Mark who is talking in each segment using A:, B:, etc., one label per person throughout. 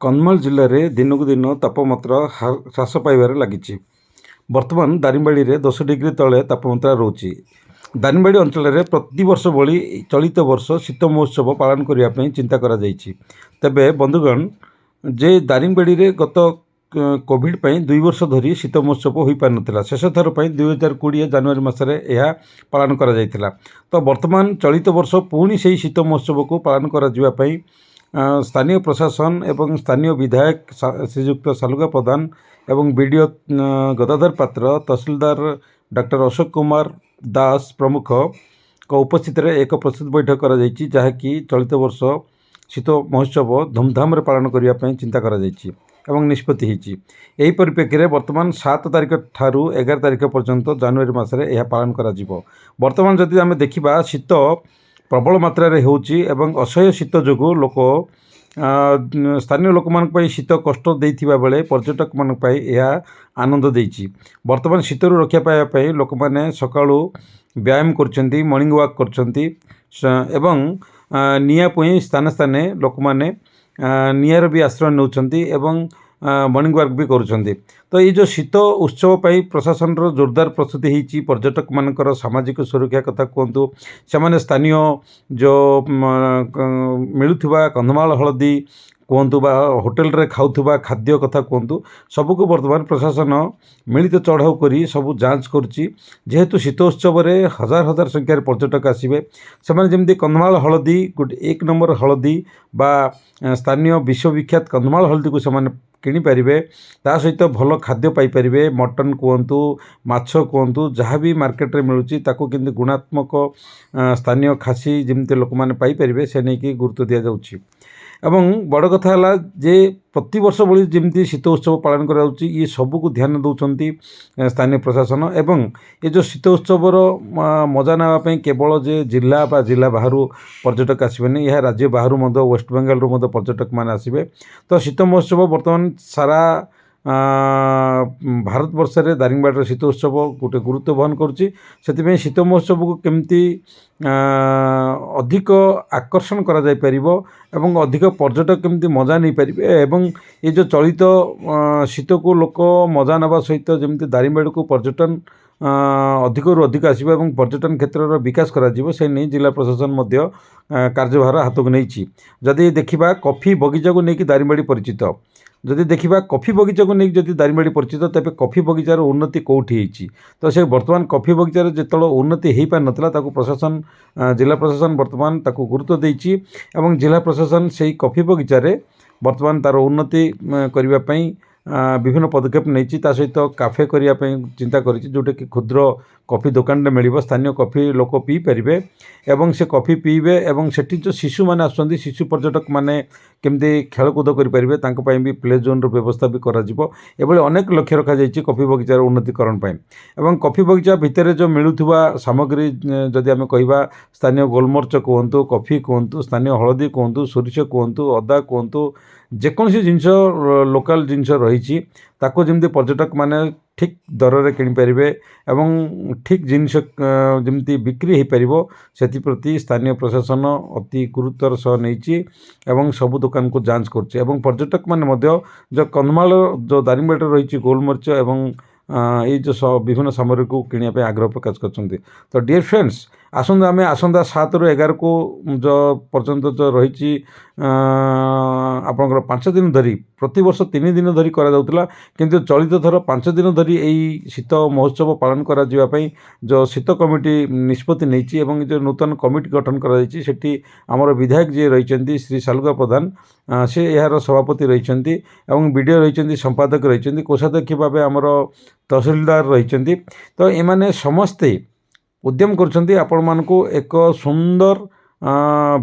A: କନ୍ଧମାଳ ଜିଲ୍ଲାରେ ଦିନକୁ ଦିନ ତାପମାତ୍ରା ହ୍ରାସ ପାଇବାରେ ଲାଗିଛି। ବର୍ତ୍ତମାନ ଦାରିଙ୍ଗବାଡ଼ିରେ 10 ଡିଗ୍ରୀ ତଳେ ତାପମାତ୍ରା ରହୁଛି। ଦାରିଙ୍ଗବାଡ଼ି ଅଞ୍ଚଳରେ ପ୍ରତିବର୍ଷ ଭଳି ଚଳିତ ବର୍ଷ ଶୀତ ମହୋତ୍ସବ ପାଳନ କରିବା ପାଇଁ ଚିନ୍ତା କରାଯାଇଛି। ତେବେ ବନ୍ଧୁଗଣ, ଯେ ଦାରିଙ୍ଗବାଡ଼ିରେ ଗତ କୋଭିଡ଼ ପାଇଁ 2 ବର୍ଷ ଧରି ଶୀତ ମହୋତ୍ସବ ହୋଇପାରିନଥିଲା। ଶେଷ ଥର ପାଇଁ 2020 ଜାନୁଆରୀ ମାସରେ ଏହା ପାଳନ କରାଯାଇଥିଲା। ତ ବର୍ତ୍ତମାନ ଚଳିତ ବର୍ଷ ପୁଣି ସେହି ଶୀତ ମହୋତ୍ସବକୁ ପାଳନ କରାଯିବା ପାଇଁ ସ୍ଥାନୀୟ ପ୍ରଶାସନ ଏବଂ ସ୍ଥାନୀୟ ବିଧାୟକ ଶ୍ରୀଯୁକ୍ତ ସାଲୁଗା ପ୍ରଧାନ ଏବଂ ବିଡ଼ିଓ ଗଦାଧର ପାତ୍ର, ତହସିଲଦାର ଡକ୍ଟର ଅଶୋକ କୁମାର ଦାସ ପ୍ରମୁଖଙ୍କ ଉପସ୍ଥିତିରେ ଏକ ପ୍ରସ୍ତୁତି ବୈଠକ କରାଯାଇଛି, ଯାହାକି ଚଳିତ ବର୍ଷ ଶୀତ ମହୋତ୍ସବ ଧୁମଧାମରେ ପାଳନ କରିବା ପାଇଁ ଚିନ୍ତା କରାଯାଇଛି ଏବଂ ନିଷ୍ପତ୍ତି ହୋଇଛି। ଏହି ପରିପ୍ରେକ୍ଷୀରେ ବର୍ତ୍ତମାନ 7 ତାରିଖ ଠାରୁ 11 ତାରିଖ ପର୍ଯ୍ୟନ୍ତ ଜାନୁଆରୀ ମାସରେ ଏହା ପାଳନ କରାଯିବ। ବର୍ତ୍ତମାନ ଯଦି ଆମେ ଦେଖିବା, ଶୀତ ପ୍ରବଳ ମାତ୍ରାରେ ହେଉଛି ଏବଂ ଅସହ୍ୟ ଶୀତ ଯୋଗୁଁ ସ୍ଥାନୀୟ ଲୋକମାନଙ୍କ ପାଇଁ ଶୀତ କଷ୍ଟ ଦେଇଥିବା ବେଳେ ପର୍ଯ୍ୟଟକମାନଙ୍କ ପାଇଁ ଏହା ଆନନ୍ଦ ଦେଇଛି। ବର୍ତ୍ତମାନ ଶୀତରୁ ରକ୍ଷା ପାଇବା ପାଇଁ ଲୋକମାନେ ସକାଳୁ ବ୍ୟାୟାମ କରୁଛନ୍ତି, ମର୍ଣ୍ଣିଂ ୱାକ୍ କରୁଛନ୍ତି ଏବଂ ନିଆଁ ପାଇଁ ସ୍ଥାନେ ସ୍ଥାନେ ଲୋକମାନେ ନିଆଁର ବି ଆଶ୍ରୟ ନେଉଛନ୍ତି ଏବଂ ମର୍ଣ୍ଣିଂ ୱାକ୍ ବି କରୁଛନ୍ତି। ତ ଏଇ ଯେଉଁ ଶୀତ ଉତ୍ସବ ପାଇଁ ପ୍ରଶାସନର ଜୋରଦାର ପ୍ରସ୍ତୁତି ହୋଇଛି। ପର୍ଯ୍ୟଟକମାନଙ୍କର ସାମାଜିକ ସୁରକ୍ଷା କଥା କୁହନ୍ତୁ, ସେମାନେ ସ୍ଥାନୀୟ ଯେଉଁ ମିଳୁଥିବା କନ୍ଧମାଳ ହଳଦୀ କୁହନ୍ତୁ ବା ହୋଟେଲରେ ଖାଉଥିବା ଖାଦ୍ୟ କଥା କୁହନ୍ତୁ, ସବୁକୁ ବର୍ତ୍ତମାନ ପ୍ରଶାସନ ମିଳିତ ଚଢ଼ାଉ କରି ସବୁ ଯାଞ୍ଚ କରୁଛି। ଯେହେତୁ ଶୀତ ଉତ୍ସବରେ ହଜାର ହଜାର ସଂଖ୍ୟାରେ ପର୍ଯ୍ୟଟକ ଆସିବେ, ସେମାନେ ଯେମିତି କନ୍ଧମାଳ ହଳଦୀ ଗୋଟେ 1 ନମ୍ବର ହଳଦୀ ବା ସ୍ଥାନୀୟ ବିଶ୍ୱବିଖ୍ୟାତ କନ୍ଧମାଳ ହଳଦୀକୁ ସେମାନେ କିଣିପାରିବେ, ତା ସହିତ ଭଲ ଖାଦ୍ୟ ପାଇପାରିବେ। ମଟନ୍ କୁହନ୍ତୁ, ମାଛ କୁହନ୍ତୁ, ଯାହା ବି ମାର୍କେଟରେ ମିଳୁଛି ତାକୁ କେମିତି ଗୁଣାତ୍ମକ ସ୍ଥାନୀୟ ଖାସି ଯେମିତି ଲୋକମାନେ ପାଇପାରିବେ ସେ ନେଇକି ଗୁରୁତ୍ୱ ଦିଆଯାଉଛି। ଏବଂ ବଡ଼ କଥା ହେଲା ଯେ ପ୍ରତିବର୍ଷ ଭଳି ଯେମିତି ଶୀତ ଉତ୍ସବ ପାଳନ କରାଯାଉଛି, ଇଏ ସବୁକୁ ଧ୍ୟାନ ଦେଉଛନ୍ତି ସ୍ଥାନୀୟ ପ୍ରଶାସନ। ଏବଂ ଏ ଯେଉଁ ଶୀତ ଉତ୍ସବର ମଜା ନେବା ପାଇଁ କେବଳ ଯେ ଜିଲ୍ଲା ବା ଜିଲ୍ଲା ବାହାରୁ ପର୍ଯ୍ୟଟକ ଆସିବେନି, ଏହା ରାଜ୍ୟ ବାହାରୁ ମଧ୍ୟ ୱେଷ୍ଟବେଙ୍ଗଲରୁ ମଧ୍ୟ ପର୍ଯ୍ୟଟକମାନେ ଆସିବେ। ତ ଶୀତ ମହୋତ୍ସବ ବର୍ତ୍ତମାନ ସାରା ଭାରତବର୍ଷରେ ଦାରିଙ୍ଗବାଡ଼ିର ଶୀତ ଉତ୍ସବ ଗୋଟେ ଗୁରୁତ୍ୱ ବହନ କରୁଛି। ସେଥିପାଇଁ ଶୀତ ମହୋତ୍ସବକୁ କେମିତି ଅଧିକ ଆକର୍ଷଣ କରାଯାଇପାରିବ ଏବଂ ଅଧିକ ପର୍ଯ୍ୟଟକ କେମିତି ମଜା ନେଇପାରିବେ ଏବଂ ଏ ଯେଉଁ ଚଳିତ ଶୀତକୁ ଲୋକ ମଜା ନେବା ସହିତ ଯେମିତି ଦାରିଙ୍ଗବାଡ଼ିକୁ ପର୍ଯ୍ୟଟନ ଅଧିକରୁ ଅଧିକ ଆସିବ ଏବଂ ପର୍ଯ୍ୟଟନ କ୍ଷେତ୍ରର ବିକାଶ କରାଯିବ, ସେ ନେଇ ଜିଲ୍ଲା ପ୍ରଶାସନ ମଧ୍ୟ କାର୍ଯ୍ୟଭାର ହାତକୁ ନେଇଛି। ଯଦି ଦେଖିବା କଫି ବଗିଚାକୁ ନେଇକି ଦାରିଙ୍ଗବାଡ଼ି ପରିଚିତ, ଯଦି ଦେଖିବା କଫି ବଗିଚାକୁ ନେଇକି ଯଦି ଦାରିଙ୍ଗବାଡ଼ି ପରିଚିତ, ତେବେ କଫି ବଗିଚାର ଉନ୍ନତି କେଉଁଠି ହେଇଛି? ତ ସେ ବର୍ତ୍ତମାନ କଫି ବଗିଚାରେ ଯେତେବେଳେ ଉନ୍ନତି ହୋଇପାରିନଥିଲା, ତାକୁ ପ୍ରଶାସନ ଜିଲ୍ଲା ପ୍ରଶାସନ ବର୍ତ୍ତମାନ ତାକୁ ଗୁରୁତ୍ୱ ଦେଇଛି ଏବଂ ଜିଲ୍ଲା ପ୍ରଶାସନ ସେହି କଫି ବଗିଚାରେ ବର୍ତ୍ତମାନ ତା'ର ଉନ୍ନତି କରିବା ପାଇଁ ବିଭିନ୍ନ ପଦକ୍ଷେପ ନେଇଛି। ତା ସହିତ କାଫେ କରିବା ପାଇଁ ଚିନ୍ତା କରିଛି, ଯେଉଁଟାକି କ୍ଷୁଦ୍ର କଫି ଦୋକାନରେ ମିଳିବ, ସ୍ଥାନୀୟ କଫି ଲୋକ ପିଇପାରିବେ ଏବଂ ସେ କଫି ପିଇବେ ଏବଂ ସେଠି ଯେଉଁ ଶିଶୁମାନେ ଆସୁଛନ୍ତି, ଶିଶୁ ପର୍ଯ୍ୟଟକମାନେ କେମିତି ଖେଳକୁଦ କରିପାରିବେ, ତାଙ୍କ ପାଇଁ ବି ପ୍ଲେ ଜୋନ୍ର ବ୍ୟବସ୍ଥା ବି କରାଯିବ। ଏଭଳି ଅନେକ ଲକ୍ଷ୍ୟ ରଖାଯାଇଛି କଫି ବଗିଚାର ଉନ୍ନତିକରଣ ପାଇଁ। ଏବଂ କଫି ବଗିଚା ଭିତରେ ଯେଉଁ ମିଳୁଥିବା ସାମଗ୍ରୀ ଯଦି ଆମେ କହିବା, ସ୍ଥାନୀୟ ଗୋଲମରିଚ କୁହନ୍ତୁ, କଫି କୁହନ୍ତୁ, ସ୍ଥାନୀୟ ହଳଦୀ କୁହନ୍ତୁ, ସୋରିଷ କୁହନ୍ତୁ, ଅଦା କୁହନ୍ତୁ, ଯେକୌଣସି ଜିନିଷ ଲୋକାଲ ଜିନିଷ ରହିଛି ତାକୁ ଯେମିତି ପର୍ଯ୍ୟଟକମାନେ ଠିକ୍ ଦରରେ କିଣିପାରିବେ ଏବଂ ଠିକ୍ ଜିନିଷ ଯେମିତି ବିକ୍ରି ହୋଇପାରିବ, ସେଥିପ୍ରତି ସ୍ଥାନୀୟ ପ୍ରଶାସନ ଅତି ଗୁରୁତ୍ୱର ସହ ନେଇଛି ଏବଂ ସବୁ ଦୋକାନକୁ ଯାଞ୍ଚ କରୁଛି। ଏବଂ ପର୍ଯ୍ୟଟକମାନେ ମଧ୍ୟ ଯେଉଁ କନ୍ଧମାଳ ଯେଉଁ ଦାରିଙ୍ଗବାଡ଼ିରେ ରହିଛି ଗୋଲମରିଚ ଏବଂ ଏଇ ଯେଉଁ ବିଭିନ୍ନ ସାମଗ୍ରୀକୁ କିଣିବା ପାଇଁ ଆଗ୍ରହ ପ୍ରକାଶ କରିଛନ୍ତି। ତ ଡିୟର୍ ଫ୍ରେଣ୍ଡସ୍, ଆସନ୍ତୁ ଆମେ ଆସନ୍ତା 7ରୁ 11କୁ ଯେଉଁ ପର୍ଯ୍ୟନ୍ତ ଯେଉଁ ରହିଛି ଆପଣଙ୍କର 5 ଦିନ ଧରି, ପ୍ରତିବର୍ଷ 3 ଦିନ ଧରି କରାଯାଉଥିଲା, କିନ୍ତୁ ଚଳିତ ଥର 5 ଦିନ ଧରି ଏହି ଶୀତ ମହୋତ୍ସବ ପାଳନ କରାଯିବା ପାଇଁ ଯେଉଁ ଶୀତ କମିଟି ନିଷ୍ପତ୍ତି ନେଇଛି ଏବଂ ଯେଉଁ ନୂତନ କମିଟି ଗଠନ କରାଯାଇଛି, ସେଠି ଆମର ବିଧାୟକ ଯିଏ ରହିଛନ୍ତି ଶ୍ରୀ ସାଲୁଗା ପ୍ରଧାନ, ସେ ଏହାର ସଭାପତି ରହିଛନ୍ତି ଏବଂ ବିଡ଼ିଓ ରହିଛନ୍ତି, ସମ୍ପାଦକ ରହିଛନ୍ତି, କୋଷାଧ୍ୟକ୍ଷ ଭାବେ ଆମର ତହସିଲଦାର ରହିଛନ୍ତି। ତ ଏମାନେ ସମସ୍ତେ ଉଦ୍ୟମ କରୁଛନ୍ତି ଆପଣମାନଙ୍କୁ ଏକ ସୁନ୍ଦର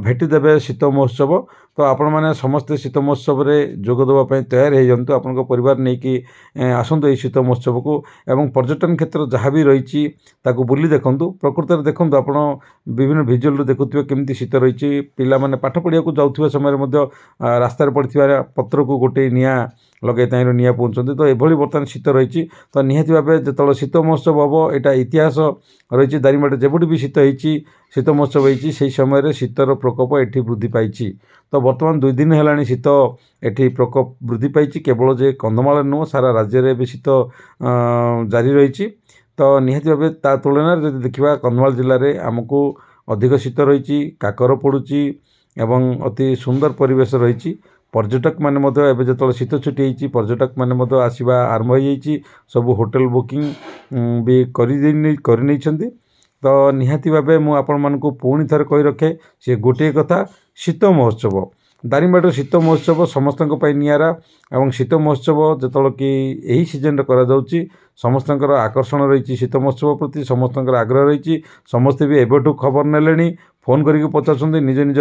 A: ଭେଟି ଦେବେ ଶୀତ ମହୋତ୍ସବ। ତ ଆପଣମାନେ ସମସ୍ତେ ଶୀତ ମହୋତ୍ସବରେ ଯୋଗ ଦେବା ପାଇଁ ତୟାର ହୋଇଯାଆନ୍ତୁ। ଆପଣଙ୍କ ପରିବାର ନେଇକି ଆସନ୍ତୁ ଏହି ଶୀତ ମହୋତ୍ସବକୁ ଏବଂ ପର୍ଯ୍ୟଟନ କ୍ଷେତ୍ର ଯାହା ବି ରହିଛି ତାକୁ ବୁଲି ଦେଖନ୍ତୁ। ପ୍ରକୃତରେ ଦେଖନ୍ତୁ, ଆପଣ ବିଭିନ୍ନ ଭିଜୁଆଲରୁ ଦେଖୁଥିବେ କେମିତି ଶୀତ ରହିଛି। ପିଲାମାନେ ପାଠ ପଢ଼ିବାକୁ ଯାଉଥିବା ସମୟରେ ମଧ୍ୟ ରାସ୍ତାରେ ପଡ଼ିଥିବା ପତ୍ରକୁ ଗୋଟେ ନିଆଁ ଲଗାଇ ତାହିଁରୁ ନିଆଁ ପୋଛନ୍ତି। ତ ଏଭଳି ବର୍ତ୍ତମାନ ଶୀତ ରହିଛି। ତ ନିହାତି ଭାବେ ଯେତେବେଳେ ଶୀତ ମହୋତ୍ସବ ହେବ, ଏଇଟା ଇତିହାସ ରହିଛି ଦାରିଙ୍ଗବାଡ଼ିରେ ଯେବେଠୁ ବି ଶୀତ ହେଇଛି, ଶୀତ ମହୋତ୍ସବ ହେଇଛି, ସେହି ସମୟରେ ଶୀତର ପ୍ରକୋପ ଏଠି ବୃଦ୍ଧି ପାଇଛି। ତ ବର୍ତ୍ତମାନ 2 ଦିନ ହେଲାଣି ଶୀତ ଏଠି ପ୍ରକୋପ ବୃଦ୍ଧି ପାଇଛି। କେବଳ ଯେ କନ୍ଧମାଳ ନୁହଁ, ସାରା ରାଜ୍ୟରେ ଏବେ ଶୀତ ଜାରି ରହିଛି। ତ ନିହାତି ଭାବେ ତା ତୁଳନାରେ ଯଦି ଦେଖିବା, କନ୍ଧମାଳ ଜିଲ୍ଲାରେ ଆମକୁ ଅଧିକ ଶୀତ ରହିଛି, କାକର ପଡ଼ୁଛି ଏବଂ ଅତି ସୁନ୍ଦର ପରିବେଶ ରହିଛି। ପର୍ଯ୍ୟଟକମାନେ ମଧ୍ୟ ଏବେ ଯେତେବେଳେ ଶୀତ ଛୁଟି ହେଇଛି, ପର୍ଯ୍ୟଟକମାନେ ମଧ୍ୟ ଆସିବା ଆରମ୍ଭ ହୋଇଯାଇଛି। ସବୁ ହୋଟେଲ ବୁକିଂ ବି କରିନେଇଛନ୍ତି। ତ ନିହାତି ଭାବେ ମୁଁ ଆପଣମାନଙ୍କୁ ପୁଣି ଥରେ କହି ରଖେ, ସେ ଗୋଟିଏ କଥା, ଶୀତ ମହୋତ୍ସବ, ଦାରିଙ୍ଗବାଡ଼ିର ଶୀତ ମହୋତ୍ସବ ସମସ୍ତଙ୍କ ପାଇଁ ନିଆରା। ଏବଂ ଶୀତ ମହୋତ୍ସବ ଯେତେବେଳେ କି ଏହି ସିଜନରେ କରାଯାଉଛି, ସମସ୍ତଙ୍କର ଆକର୍ଷଣ ରହିଛି ଶୀତ ମହୋତ୍ସବ ପ୍ରତି, ସମସ୍ତଙ୍କର ଆଗ୍ରହ ରହିଛି। ସମସ୍ତେ ବି ଏବେଠୁ ଖବର ନେଲେଣି, ଫୋନ୍ କରିକି ପଚାରୁଛନ୍ତି, ନିଜ ନିଜ